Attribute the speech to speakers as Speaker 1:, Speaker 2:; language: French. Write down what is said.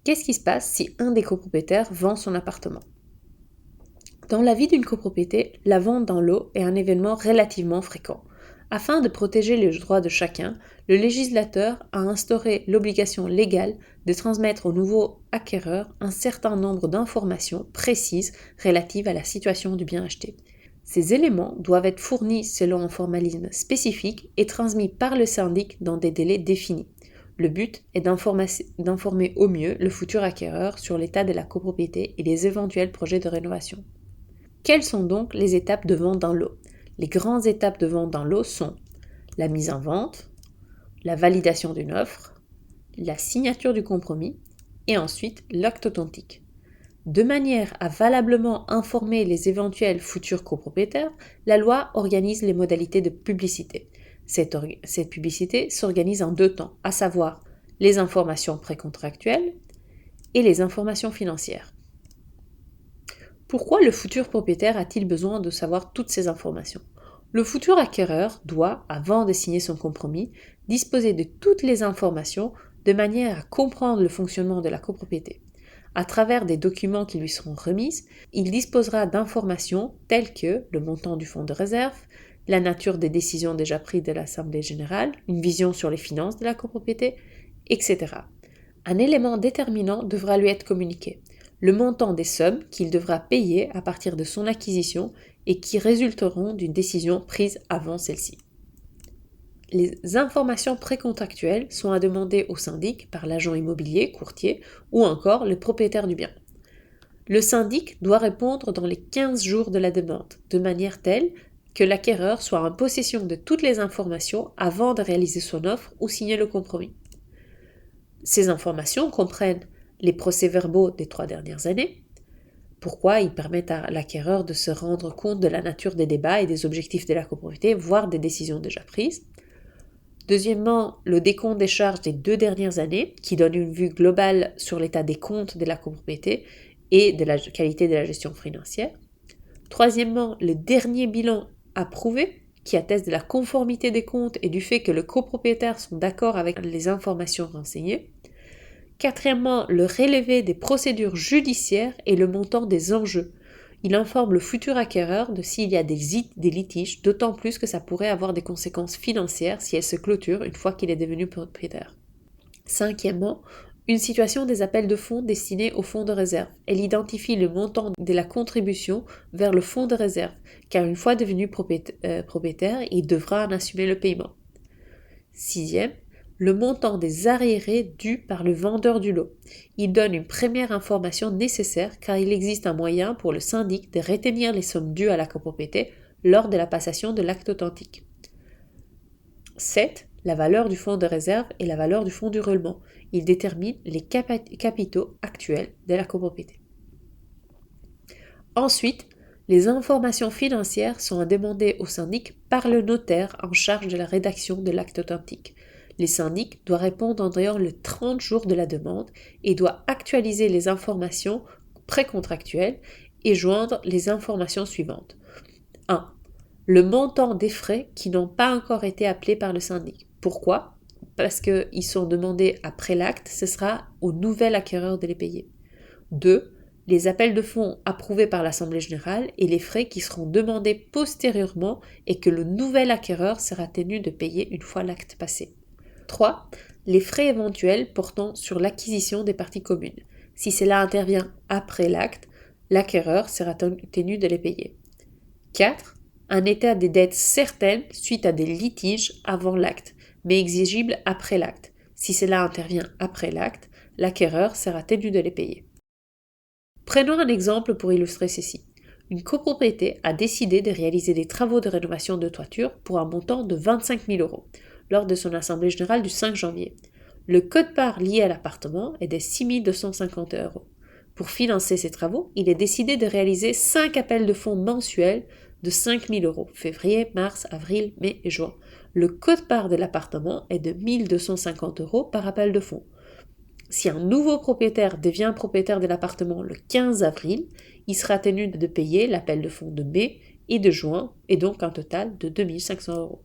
Speaker 1: Qu'est-ce qui se passe si un des copropriétaires vend son appartement? Dans la vie d'une copropriété, la vente dans lot est un événement relativement fréquent. Afin de protéger les droits de chacun, le législateur a instauré l'obligation légale de transmettre au nouveau acquéreur un certain nombre d'informations précises relatives à la situation du bien acheté. Ces éléments doivent être fournis selon un formalisme spécifique et transmis par le syndic dans des délais définis. Le but est d'informer au mieux le futur acquéreur sur l'état de la copropriété et les éventuels projets de rénovation. Quelles sont donc les étapes de vente d'un lot? Les grandes étapes de vente d'un lot sont la mise en vente, la validation d'une offre, la signature du compromis et ensuite l'acte authentique. De manière à valablement informer les éventuels futurs copropriétaires, la loi organise les modalités de publicité. Cette publicité s'organise en 2 temps, à savoir les informations précontractuelles et les informations financières. Pourquoi le futur propriétaire a-t-il besoin de savoir toutes ces informations? Le futur acquéreur doit, avant de signer son compromis, disposer de toutes les informations de manière à comprendre le fonctionnement de la copropriété. À travers des documents qui lui seront remis, il disposera d'informations telles que le montant du fonds de réserve, la nature des décisions déjà prises de l'Assemblée générale, une vision sur les finances de la copropriété, etc. Un élément déterminant devra lui être communiqué, le montant des sommes qu'il devra payer à partir de son acquisition et qui résulteront d'une décision prise avant celle-ci. Les informations précontractuelles sont à demander au syndic par l'agent immobilier, courtier ou encore le propriétaire du bien. Le syndic doit répondre dans les 15 jours de la demande, de manière telle que l'acquéreur soit en possession de toutes les informations avant de réaliser son offre ou signer le compromis. Ces informations comprennent les procès-verbaux des 3 dernières années. Pourquoi ils permettent à l'acquéreur de se rendre compte de la nature des débats et des objectifs de la copropriété, voire des décisions déjà prises. Deuxièmement, le décompte des charges des 2 dernières années, qui donne une vue globale sur l'état des comptes de la copropriété et de la qualité de la gestion financière. Troisièmement, le dernier bilan approuvé, qui atteste de la conformité des comptes et du fait que le copropriétaire sont d'accord avec les informations renseignées. Quatrièmement, le relevé des procédures judiciaires et le montant des enjeux. Il informe le futur acquéreur de s'il y a des litiges, d'autant plus que ça pourrait avoir des conséquences financières si elle se clôture une fois qu'il est devenu propriétaire. Cinquièmement, une situation des appels de fonds destinés au fonds de réserve. Elle identifie le montant de la contribution vers le fonds de réserve, car une fois devenu propriétaire, il devra en assumer le paiement. Sixième, le montant des arriérés dus par le vendeur du lot. Il donne une première information nécessaire car il existe un moyen pour le syndic de retenir les sommes dues à la copropriété lors de la passation de l'acte authentique. 7. La valeur du fonds de réserve et la valeur du fonds du roulement. Il détermine les capitaux actuels de la copropriété. Ensuite, les informations financières sont à demander au syndic par le notaire en charge de la rédaction de l'acte authentique. Le syndic doit répondre en dehors le 30 jours de la demande et doit actualiser les informations précontractuelles et joindre les informations suivantes. 1. Le montant des frais qui n'ont pas encore été appelés par le syndic. Pourquoi? Parce qu'ils sont demandés après l'acte, ce sera au nouvel acquéreur de les payer. 2. Les appels de fonds approuvés par l'Assemblée générale et les frais qui seront demandés postérieurement et que le nouvel acquéreur sera tenu de payer une fois l'acte passé. 3. Les frais éventuels portant sur l'acquisition des parties communes. Si cela intervient après l'acte, l'acquéreur sera tenu de les payer. 4. Un état des dettes certaines suite à des litiges avant l'acte, mais exigibles après l'acte. Si cela intervient après l'acte, l'acquéreur sera tenu de les payer. Prenons un exemple pour illustrer ceci. Une copropriété a décidé de réaliser des travaux de rénovation de toiture pour un montant de 25 000 € lors de son assemblée générale du 5 janvier. Le quote-part lié à l'appartement est de 6 250 €. Pour financer ces travaux, il est décidé de réaliser 5 appels de fonds mensuels de 5 000 €, février, mars, avril, mai et juin. Le quote-part de l'appartement est de 1 250 € par appel de fonds. Si un nouveau propriétaire devient propriétaire de l'appartement le 15 avril, il sera tenu de payer l'appel de fonds de mai et de juin, et donc un total de 2 500 €.